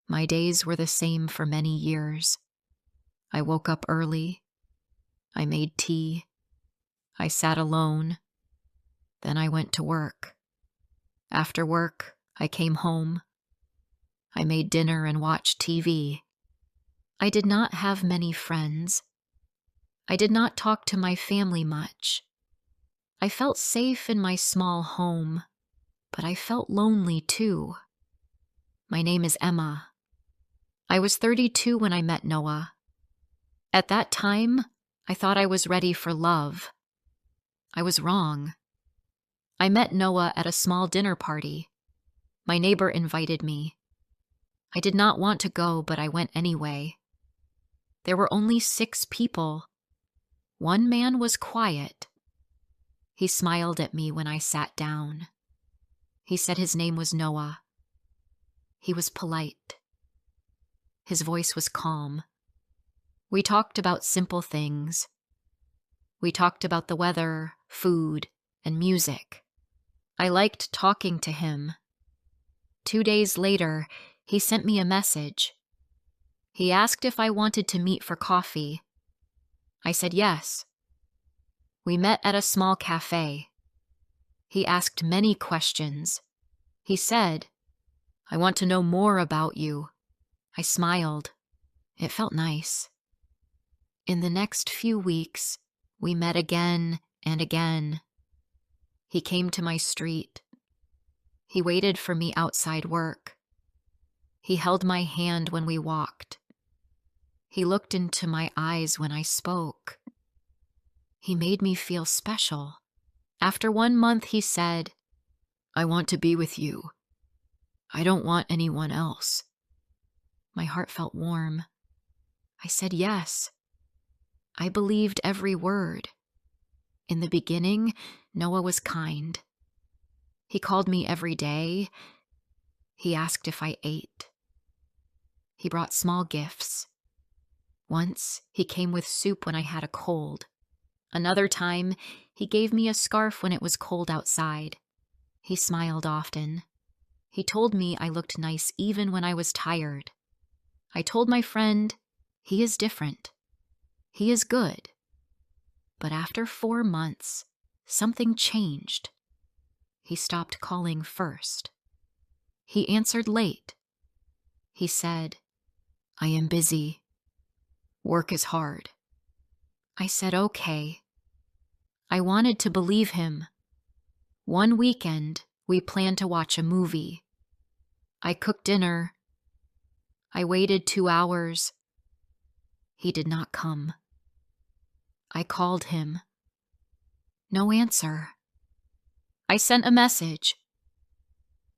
My days were the same for many years. I woke up early. I made tea. I sat alone. Then I went to work. After work, I came home. I made dinner and watched TV. I did not have many friends. I did not talk to my family much. I felt safe in my small home, but I felt lonely too. My name is Emma. I was 32 when I met Noah. At that time, I thought I was ready for love. I was wrong. I met Noah at a small dinner party. My neighbor invited me. I did not want to go, but I went anyway. There were only 6 people. One man was quiet. He smiled at me when I sat down. He said his name was Noah. He was polite. His voice was calm. We talked about simple things. We talked about the weather, food, and music. I liked talking to him. 2 days later, he sent me a message. He asked if I wanted to meet for coffee. I said yes. We met at a small cafe. He asked many questions. He said, "I want to know more about you." I smiled. It felt nice. In the next few weeks, we met again and again. He came to my street. He waited for me outside work. He held my hand when we walked. He looked into my eyes when I spoke. He made me feel special. After 1 month, he said, "I want to be with you. I don't want anyone else." My heart felt warm. I said yes. I believed every word. In the beginning, Noah was kind. He called me every day. He asked if I ate. He brought small gifts. Once, he came with soup when I had a cold. Another time, he gave me a scarf when it was cold outside. He smiled often. He told me I looked nice even when I was tired. I told my friend, he is different. He is good. But after 4 months, something changed. He stopped calling first. He answered late. He said, "I am busy. Work is hard." I said, "Okay." I wanted to believe him. One weekend, we planned to watch a movie. I cooked dinner. I waited 2 hours. He did not come. I called him. No answer. I sent a message.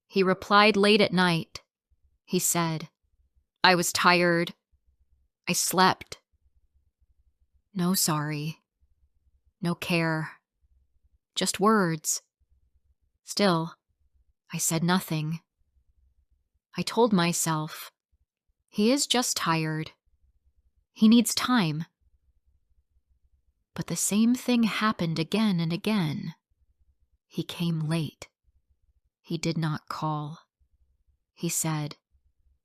He replied late at night. He said, "I was tired. I slept." No sorry. No care. Just words. Still, I said nothing. I told myself, he is just tired. He needs time. But the same thing happened again and again. He came late. He did not call. He said,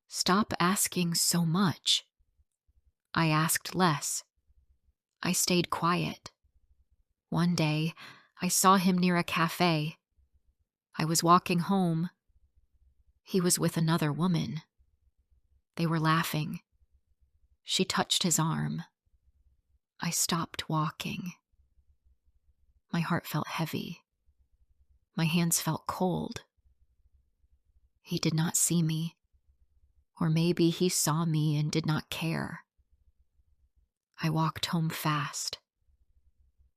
"Stop asking so much." I asked less. I stayed quiet. One day, I saw him near a cafe. I was walking home. He was with another woman. They were laughing. She touched his arm. I stopped walking. My heart felt heavy. My hands felt cold. He did not see me. Or maybe he saw me and did not care. I walked home fast.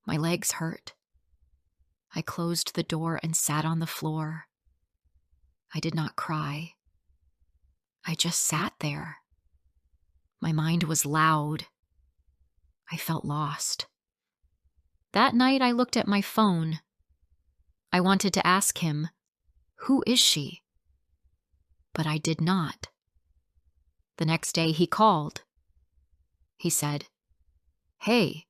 My legs hurt. I closed the door and sat on the floor. I did not cry. I just sat there. My mind was loud. I felt lost. That night I looked at my phone. I wanted to ask him, "Who is she?" But I did not. The next day he called. He said, "Hey,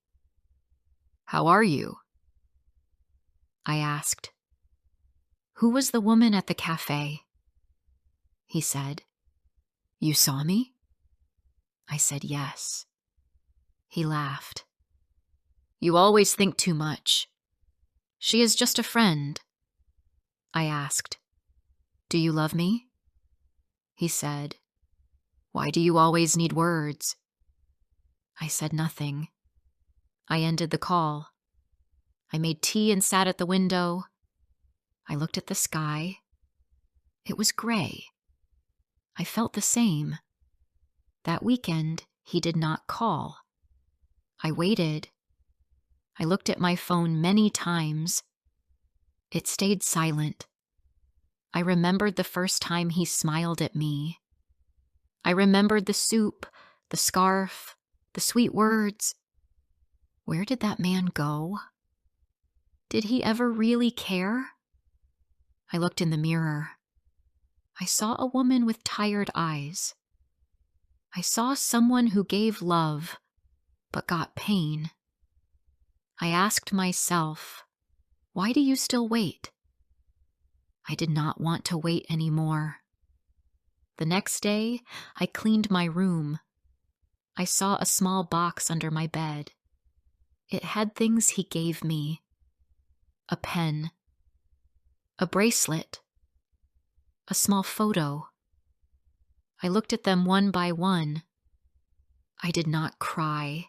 how are you?" I asked, "Who was the woman at the cafe?" He said, You saw me? I said yes. He laughed. You always think too much. She is just a friend. I asked, do you love me? He said, why do you always need words? I said nothing. I ended the call. I made tea and sat at the window. I looked at the sky. It was gray. I felt the same. That weekend, he did not call. I waited. I looked at my phone many times. It stayed silent. I remembered the first time he smiled at me. I remembered the soup, the scarf, the sweet words. Where did that man go? Did he ever really care? I looked in the mirror. I saw a woman with tired eyes. I saw someone who gave love, but got pain. I asked myself, why do you still wait? I did not want to wait anymore. The next day, I cleaned my room. I saw a small box under my bed. It had things he gave me. A pen, a bracelet, a small photo. I looked at them one by one. I did not cry.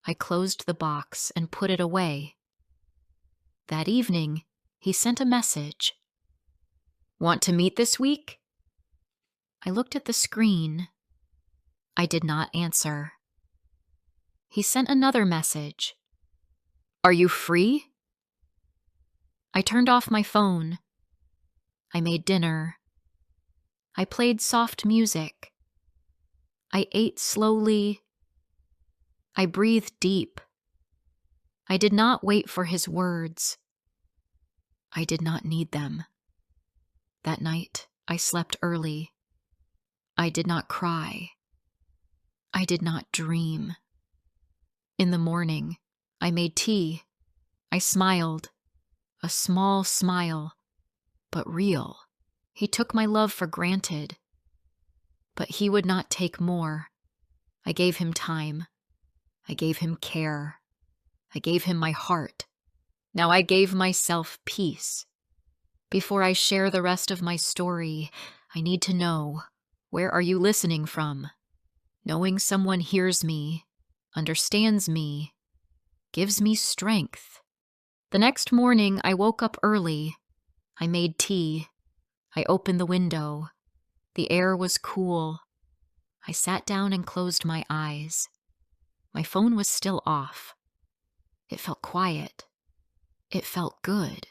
I closed the box and put it away. That evening, he sent a message. Want to meet this week? I looked at the screen. I did not answer. He sent another message. Are you free? I turned off my phone. I made dinner. I played soft music. I ate slowly. I breathed deep. I did not wait for his words. I did not need them. That night, I slept early. I did not cry. I did not dream. In the morning, I made tea. I smiled. A small smile, but real. He took my love for granted. But he would not take more. I gave him time. I gave him care. I gave him my heart. Now I gave myself peace. Before I share the rest of my story, I need to know, where are you listening from? Knowing someone hears me, understands me, gives me strength. The next morning, I woke up early. I made tea. I opened the window. The air was cool. I sat down and closed my eyes. My phone was still off. It felt quiet. It felt good.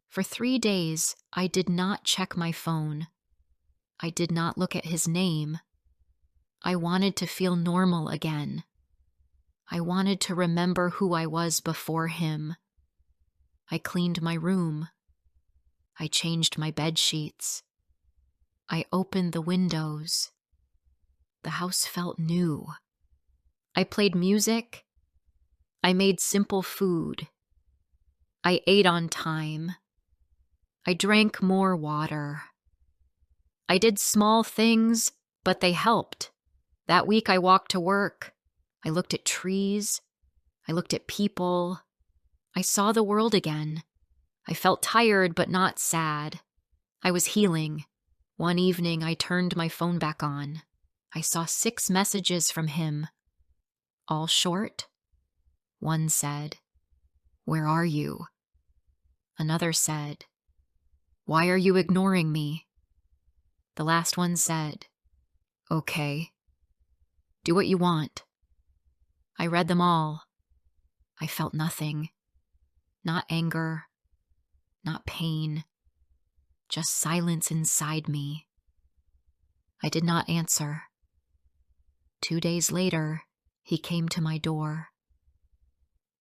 For 3 days, I did not check my phone. I did not look at his name. I wanted to feel normal again. I wanted to remember who I was before him. I cleaned my room. I changed my bed sheets. I opened the windows. The house felt new. I played music. I made simple food. I ate on time. I drank more water. I did small things, but they helped. That week I walked to work. I looked at trees. I looked at people. I saw the world again. I felt tired but not sad. I was healing. One evening I turned my phone back on. I saw 6 messages from him. All short. One said, "Where are you?" Another said, "Why are you ignoring me?" The last one said, "Okay. Do what you want." I read them all. I felt nothing. Not anger. Not pain. Just silence inside me. I did not answer. 2 days later, he came to my door.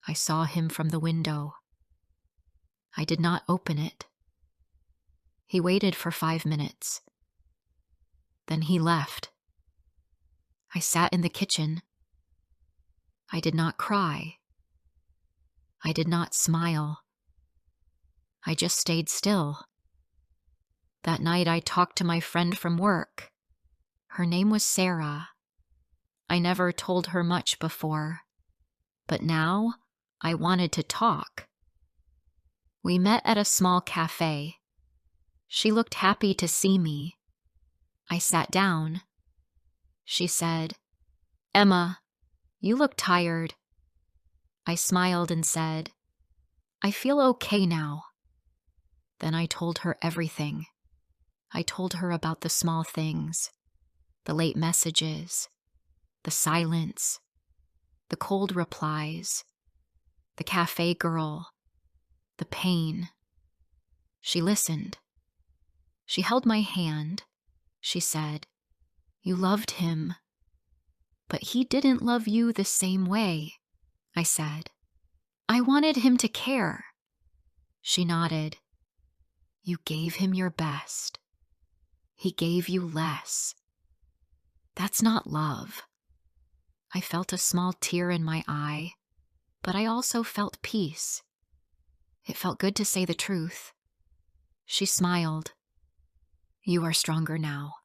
I saw him from the window. I did not open it. He waited for 5 minutes. Then he left. I sat in the kitchen. I did not cry. I did not smile. I just stayed still. That night I talked to my friend from work. Her name was Sarah. I never told her much before, but now I wanted to talk. We met at a small cafe. She looked happy to see me. I sat down. She said, "Emma, you look tired." I smiled and said, "I feel okay now." Then I told her everything. I told her about the small things, the late messages, the silence, the cold replies, the cafe girl, the pain. She listened. She held my hand. She said, "You loved him, but he didn't love you the same way." I said, "I wanted him to care." She nodded. "You gave him your best. He gave you less. That's not love." I felt a small tear in my eye, but I also felt peace. It felt good to say the truth. She smiled. "You are stronger now."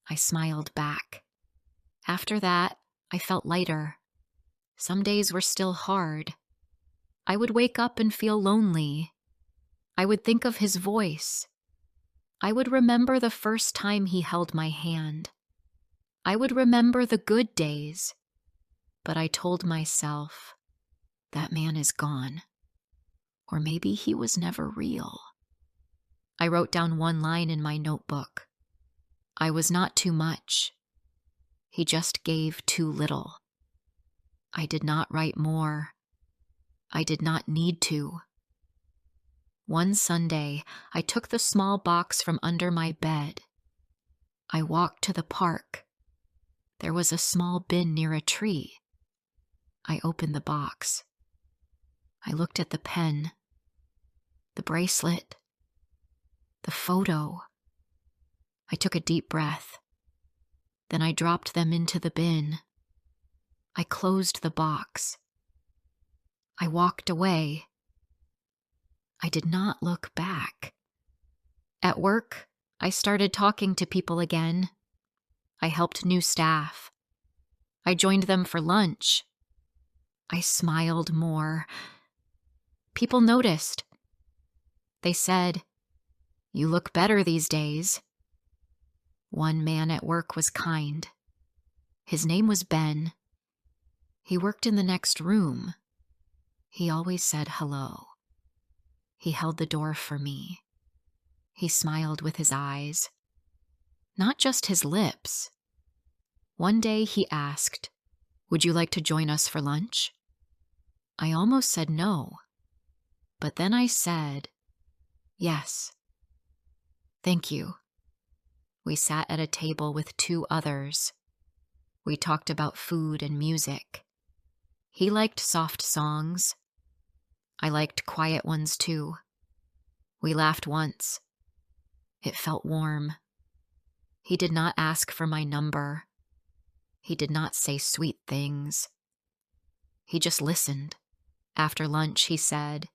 I smiled back. After that, I felt lighter. Some days were still hard. I would wake up and feel lonely. I would think of his voice. I would remember the first time he held my hand. I would remember the good days. But I told myself, that man is gone. Or maybe he was never real. I wrote down one line in my notebook. I was not too much. He just gave too little. I did not write more. I did not need to. One Sunday, I took the small box from under my bed. I walked to the park. There was a small bin near a tree. I opened the box. I looked at the pen, the bracelet, the photo. I took a deep breath. Then I dropped them into the bin. I closed the box. I walked away. I did not look back. At work, I started talking to people again. I helped new staff. I joined them for lunch. I smiled more. People noticed. They said, "You look better these days." One man at work was kind. His name was Ben. He worked in the next room. He always said hello. He held the door for me. He smiled with his eyes, not just his lips. One day he asked, "Would you like to join us for lunch?" I almost said no, but then I said, "Yes. Thank you." We sat at a table with two others. We talked about food and music. He liked soft songs. I liked quiet ones too. We laughed once. It felt warm. He did not ask for my number. He did not say sweet things. He just listened. After lunch, he said,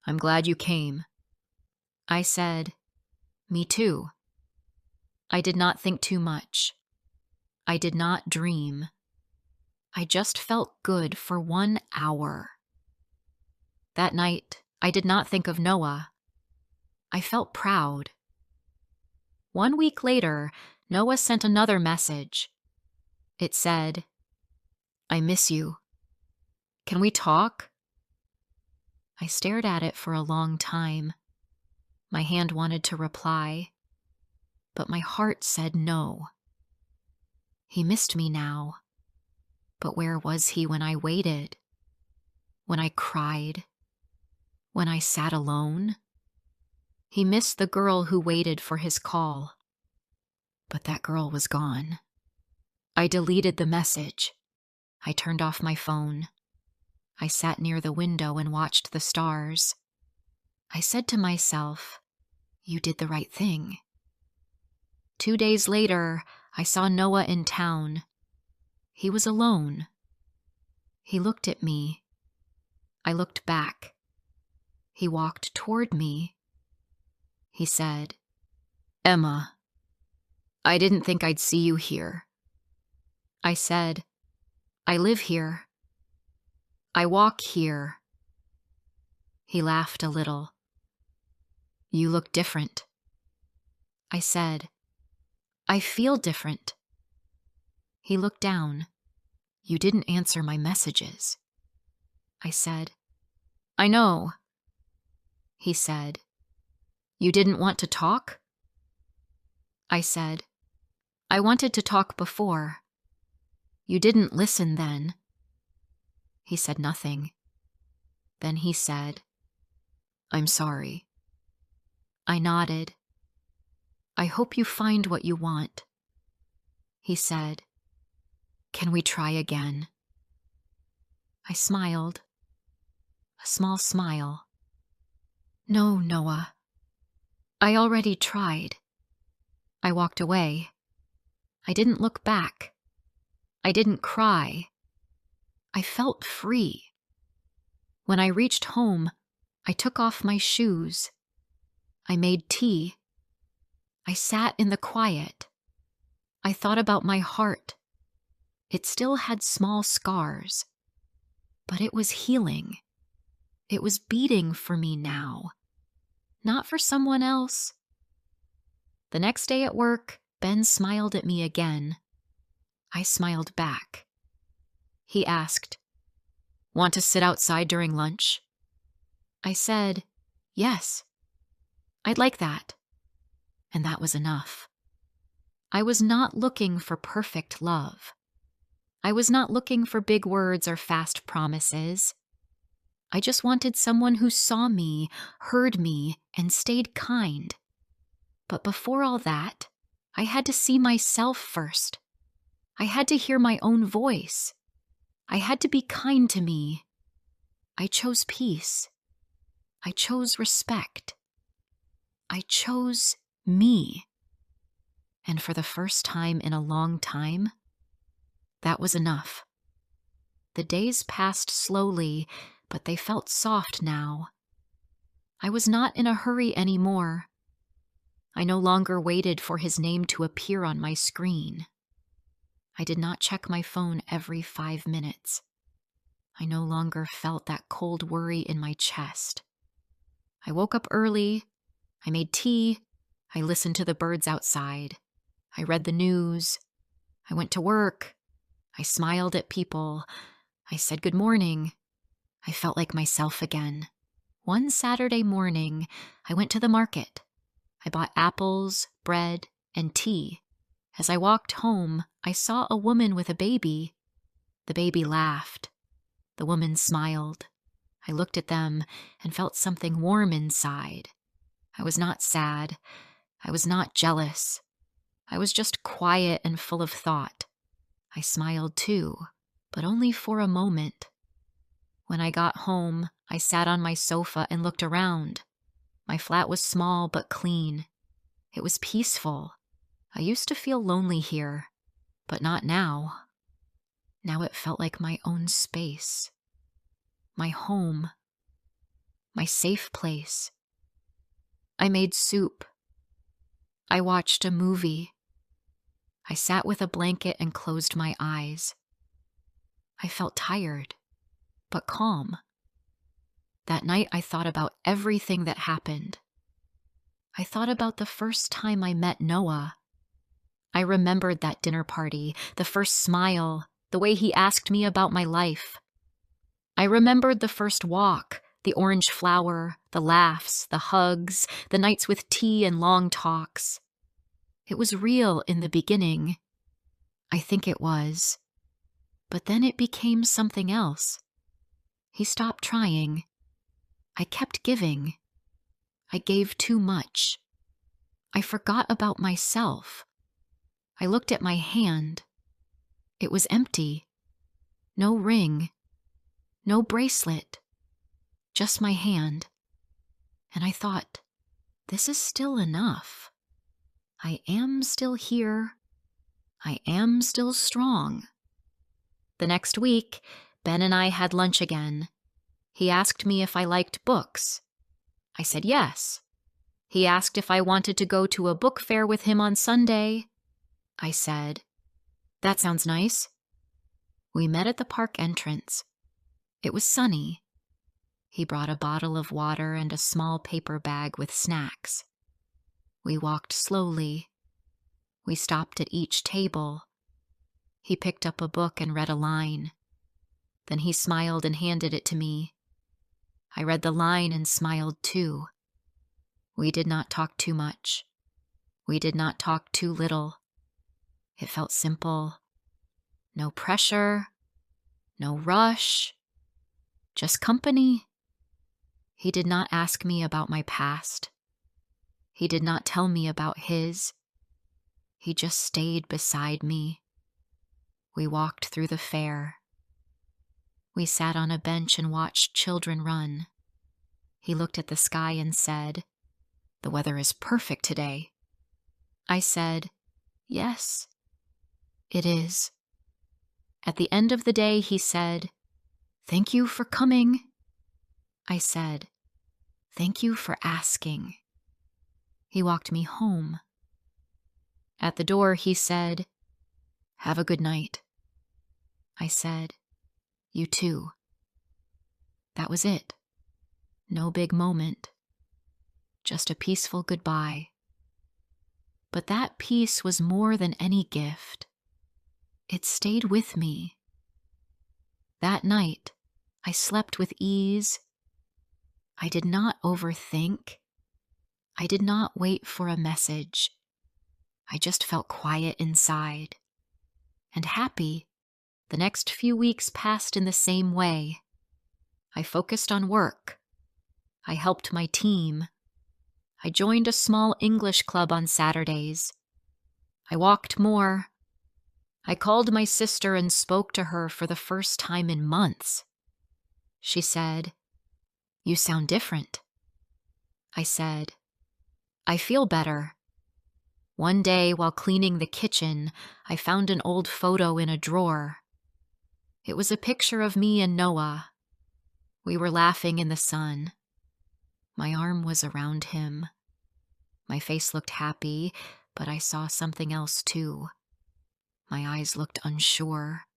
"I'm glad you came." I said, "Me too." I did not think too much. I did not dream. I just felt good for 1 hour. That night, I did not think of Noah. I felt proud. 1 week later, Noah sent another message. It said, "I miss you. Can we talk?" I stared at it for a long time. My hand wanted to reply, but my heart said no. He missed me now. But where was he when I waited? When I cried? When I sat alone? He missed the girl who waited for his call. But that girl was gone. I deleted the message. I turned off my phone. I sat near the window and watched the stars. I said to myself, "You did the right thing." 2 days later, I saw Noah in town. He was alone. He looked at me. I looked back. He walked toward me. He said, Emma, I didn't think I'd see you here. I said, I live here. I walk here. He laughed a little. You look different. I said, I feel different. He looked down. You didn't answer my messages. I said, I know. He said, you didn't want to talk? I said, I wanted to talk before. You didn't listen then. He said nothing. Then he said, I'm sorry. I nodded. I hope you find what you want. He said, can we try again? I smiled. A small smile. No, Noah. I already tried. I walked away. I didn't look back. I didn't cry. I felt free. When I reached home, I took off my shoes. I made tea. I sat in the quiet. I thought about my heart. It still had small scars, but it was healing. It was beating for me now, not for someone else. The next day at work, Ben smiled at me again. I smiled back. He asked, want to sit outside during lunch? I said, yes. I'd like that. And that was enough. I was not looking for perfect love. I was not looking for big words or fast promises. I just wanted someone who saw me, heard me, and stayed kind. But before all that, I had to see myself first. I had to hear my own voice. I had to be kind to me. I chose peace. I chose respect. I chose me. And for the first time in a long time, that was enough. The days passed slowly, but they felt soft now. I was not in a hurry anymore. I no longer waited for his name to appear on my screen. I did not check my phone every 5 minutes. I no longer felt that cold worry in my chest. I woke up early. I made tea. I listened to the birds outside. I read the news. I went to work. I smiled at people. I said good morning. I felt like myself again. One Saturday morning, I went to the market. I bought apples, bread, and tea. As I walked home, I saw a woman with a baby. The baby laughed. The woman smiled. I looked at them and felt something warm inside. I was not sad. I was not jealous. I was just quiet and full of thought. I smiled too, but only for a moment. When I got home, I sat on my sofa and looked around. My flat was small but clean. It was peaceful. I used to feel lonely here, but not now. Now it felt like my own space. My home. My safe place. I made soup. I watched a movie. I sat with a blanket and closed my eyes. I felt tired, but calm. That night I thought about everything that happened. I thought about the first time I met Noah. I remembered that dinner party, the first smile, the way he asked me about my life. I remembered the first walk, the orange flower, the laughs, the hugs, the nights with tea and long talks. It was real in the beginning. I think it was. But then it became something else. He stopped trying. I kept giving. I gave too much. I forgot about myself. I looked at my hand. It was empty. No ring. No bracelet. Just my hand. And I thought, this is still enough. I am still here. I am still strong. The next week, Ben and I had lunch again. He asked me if I liked books. I said yes. He asked if I wanted to go to a book fair with him on Sunday. I said, "That sounds nice." We met at the park entrance. It was sunny. He brought a bottle of water and a small paper bag with snacks. We walked slowly. We stopped at each table. He picked up a book and read a line. Then he smiled and handed it to me. I read the line and smiled too. We did not talk too much. We did not talk too little. It felt simple. No pressure. No rush. Just company. He did not ask me about my past. He did not tell me about his. He just stayed beside me. We walked through the fair. We sat on a bench and watched children run. He looked at the sky and said, "The weather is perfect today." I said, "Yes, it is." At the end of the day, he said, "Thank you for coming." I said, "Thank you for asking." He walked me home. At the door, he said, "Have a good night." I said, "You too." That was it. No big moment. Just a peaceful goodbye. But that peace was more than any gift. It stayed with me. That night, I slept with ease. I did not overthink. I did not wait for a message. I just felt quiet inside. And happy. The next few weeks passed in the same way. I focused on work. I helped my team. I joined a small English club on Saturdays. I walked more. I called my sister and spoke to her for the first time in months. She said, "You sound different." I said, "I feel better." One day, while cleaning the kitchen, I found an old photo in a drawer. It was a picture of me and Noah. We were laughing in the sun. My arm was around him. My face looked happy, but I saw something else too. My eyes looked unsure.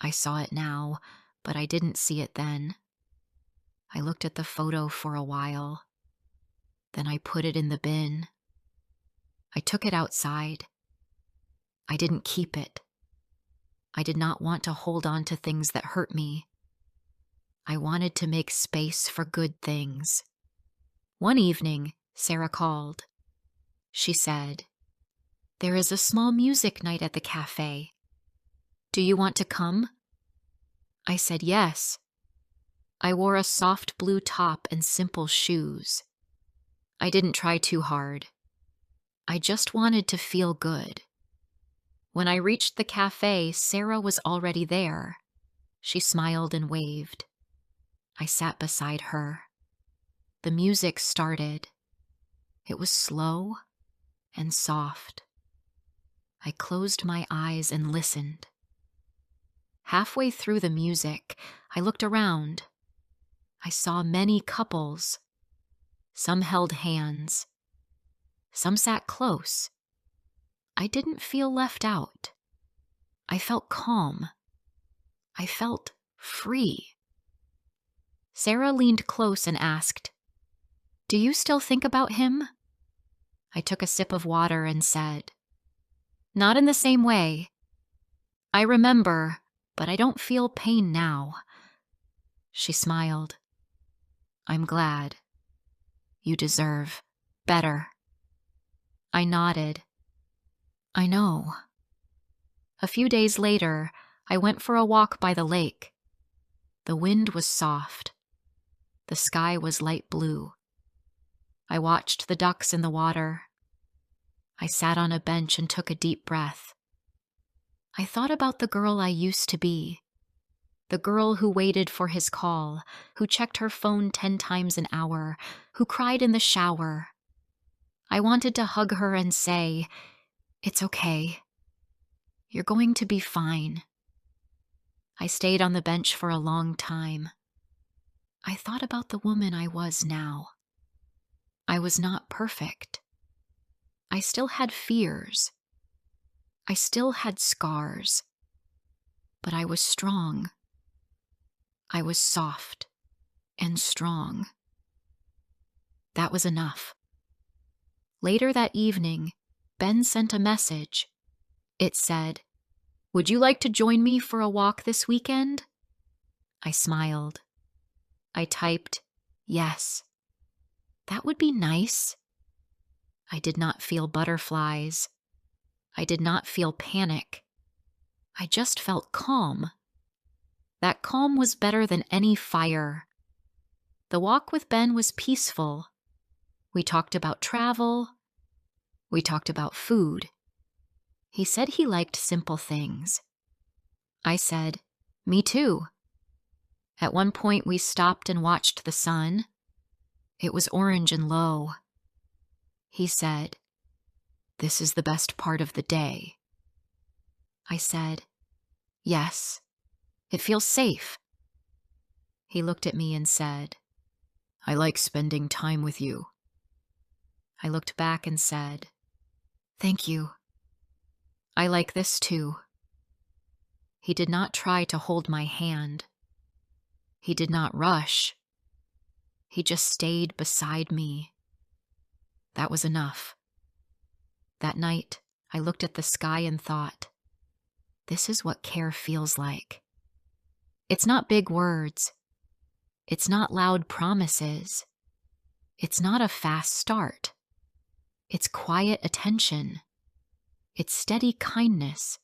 I saw it now, but I didn't see it then. I looked at the photo for a while. Then I put it in the bin. I took it outside. I didn't keep it. I did not want to hold on to things that hurt me. I wanted to make space for good things. One evening, Sarah called. She said, "There is a small music night at the cafe. Do you want to come?" I said yes. I wore a soft blue top and simple shoes. I didn't try too hard. I just wanted to feel good. When I reached the cafe, Sarah was already there. She smiled and waved. I sat beside her. The music started. It was slow and soft. I closed my eyes and listened. Halfway through the music, I looked around. I saw many couples. Some held hands. Some sat close. I didn't feel left out. I felt calm. I felt free. Sarah leaned close and asked, "Do you still think about him?" I took a sip of water and said, "Not in the same way. I remember, but I don't feel pain now." She smiled. "I'm glad. You deserve better." I nodded. "I know." A few days later, I went for a walk by the lake. The wind was soft. The sky was light blue. I watched the ducks in the water. I sat on a bench and took a deep breath. I thought about the girl I used to be. The girl who waited for his call, who checked her phone 10 times an hour, who cried in the shower. I wanted to hug her and say, "It's okay. You're going to be fine." I stayed on the bench for a long time. I thought about the woman I was now. I was not perfect. I still had fears. I still had scars. But I was strong. I was soft and strong. That was enough. Later that evening, Ben sent a message. It said, "Would you like to join me for a walk this weekend?" I smiled. I typed, "Yes." That would be nice. I did not feel butterflies. I did not feel panic. I just felt calm. That calm was better than any fire. The walk with Ben was peaceful. We talked about travel. We talked about food. He said he liked simple things. I said, "Me too." At one point, we stopped and watched the sun. It was orange and low. He said, "This is the best part of the day." I said, "Yes, it feels safe." He looked at me and said, "I like spending time with you." I looked back and said, "Thank you. I like this too." He did not try to hold my hand. He did not rush. He just stayed beside me. That was enough. That night, I looked at the sky and thought, this is what care feels like. It's not big words. It's not loud promises. It's not a fast start. It's quiet attention. It's steady kindness.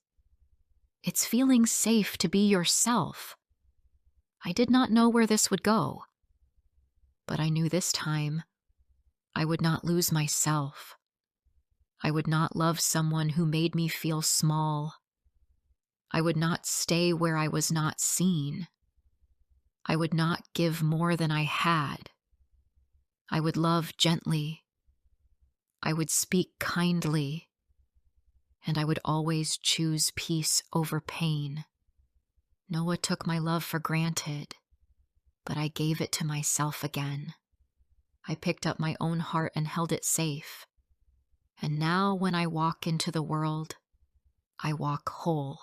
It's feeling safe to be yourself. I did not know where this would go, but I knew this time I would not lose myself. I would not love someone who made me feel small. I would not stay where I was not seen. I would not give more than I had. I would love gently. I would speak kindly. And I would always choose peace over pain. Noah took my love for granted, but I gave it to myself again. I picked up my own heart and held it safe. And now when I walk into the world, I walk whole.